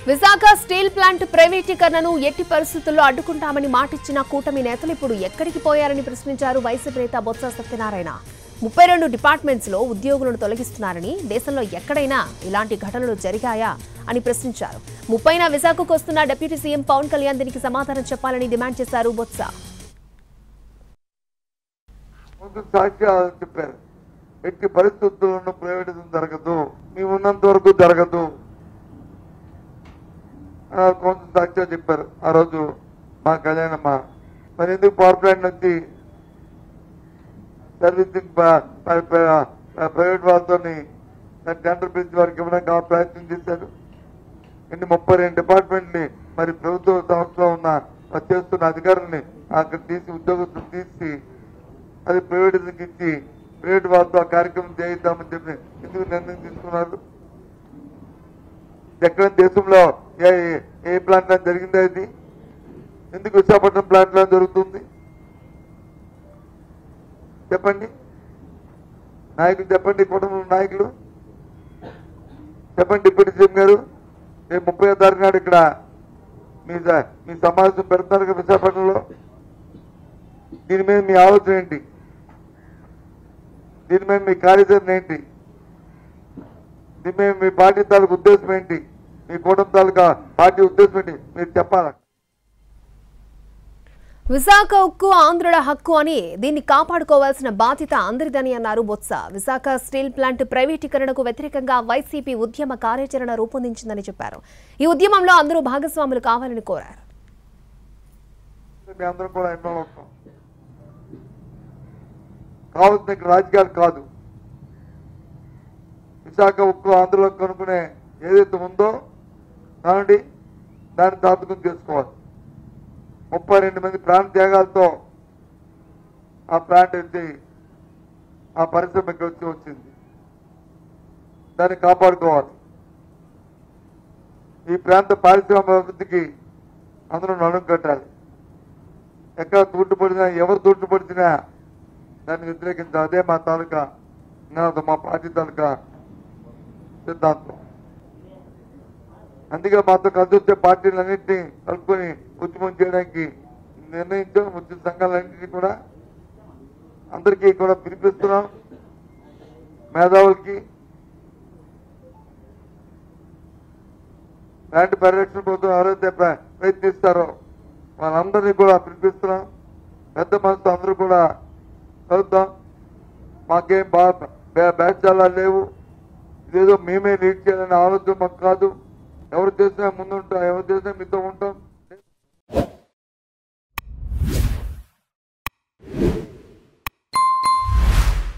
Visakha steel plant ప్రైవేటీకరణను ఎట్టి పరిస్థితుల్లో అడ్డుకుంటామని మాటిచ్చిన కూటమి నేతలు ఇప్పుడు ఎక్కడికి పోయారని ప్రశ్నించారు వైసీపీ నేత బొత్స సత్యనారాయణ. 32 డిపార్ట్మెంట్స్ లో ఉద్యోగులను తొలగిస్తున్నారని, దేశంలో ఎక్కడైనా ఇలాంటి ఘటనలు జరిగాయా అని ప్రశ్నించారు. 30న విశాఖకు వస్తున్న డిప్యూటీ సీఎం పవన్ కళ్యాణ్ దీనికి సమాధానం చెప్పాలని డిమాండ్ చేశారు బొత్స. ఎట్టి పరిస్థితుల్లోనూ ప్రైవేటిజం జరగదు, మేము ఉన్నంత వరకు జరగదు కొంచెం సాక్షిగా చెప్పారు ఆ రోజు మా కళ్యాణమ్మ. మరి ఎందుకు పవర్ ప్లాంట్ నుంచి సర్వీసింగ్ ప్రైవేట్ వాళ్ళతో టెండర్ పిలిచి వారికి ఇవ్వడానికి ప్రయత్నం చేశారు. 32 డిపార్ట్మెంట్ ని మరి ప్రభుత్వ సంస్థలో ఉన్న చేస్తున్న అధికారుల్ని అక్కడ తీసి ఉద్యోగస్తులు తీసి అది ప్రైవేటిజంకి ఇచ్చి ప్రైవేట్ వాళ్ళతో ఆ కార్యక్రమం చేయిద్దామని చెప్పి ఎందుకు నిర్ణయం తీసుకున్నారు? ఎక్కడ దేశంలో ఏ ప్లాంట్ లో జరిగిందా? ఇది ఎందుకు విశాఖపట్నం ప్లాంట్ లో జరుగుతుంది? చెప్పండి నాయకులు, చెప్పండి కుటుంబం నాయకులు, చెప్పండి డిప్యూటీ సీఎం గారు. రేపు 30వ తారీఖు నాడు ఇక్కడ మీ సమావేశం పెడతారు కదా విశాఖపట్నంలో. దీని మీద మీ ఆలోచన ఏంటి? దీని మీద మీ కార్యాచరణ ఏంటి? దీని మీద మీ పార్టీ తాలూకు ఉద్దేశం ఏంటి? మీ కూటమి తాలూకా పార్టీ ఉద్దేశం ఏంటి మీరు చెప్పాలా? విశాఖ ఉక్కు ఆంధ్రుల హక్కు అని, దీన్ని కాపాడుకోవాల్సిన బాధ్యత అందరిదని అన్నారు బొత్స. విశాఖ స్టీల్ ప్లాంట్ ప్రైవేటీకరణకు వ్యతిరేకంగా వైసీపీ ఉద్యమ కార్యాచరణ రూపొందించిందని చెప్పారు. ఈ ఉద్యమంలో అందరూ భాగస్వాములు కావాలని కోరారు. కావాల్సిన రాజకీయాలు కాదు, విశాఖ ఉక్కు ఆంధ్రలో కనుక్కునే ఏదైతే ఉందో కానండి దాన్ని సాధకం చేసుకోవాలి. 32 మంది ప్రాణ త్యాగాలతో ఆ ప్లాంట్ వచ్చి ఆ పరిశ్రమకి వచ్చింది. దాన్ని కాపాడుకోవాలి. ఈ ప్రాంత పారిశ్రామిక అభివృద్ధికి అందరూ నడుం కట్టాలి. ఎక్కడ తూట్టుపడినా, ఎవరు తూట్టుపడినా దాన్ని వ్యతిరేకించాలి. అదే మా తాలూకా నినాదం, మా పార్టీ తాలూకా సిద్ధాంతం. అందుకే మాతో కలిసి వచ్చే పార్టీలన్నింటినీ కలుపుకొని ఉద్యమం చేయడానికి నిర్ణయించాం. ఉద్యమ సంఘాలన్నింటినీ కూడా అందరికీ కూడా పిలిపిస్తున్నాం. మేధావులకి, ప్లాంట్ పరిరక్షణ కోసం ఎవరైతే ప్రయత్నిస్తారో వాళ్ళందరినీ కూడా పిలిపిస్తున్నాం. పెద్ద మనసు అందరూ కూడా కలుద్దాం. మాకేం బ్యాచాలా లేవు, ఇదేదో మేమే లీడ్ చేయాలనే ఆలోచన మాకు కాదు. ఎవరు చేసినా ముందుంటాం, ఎవరు చేసినా మీతో ఉంటాం.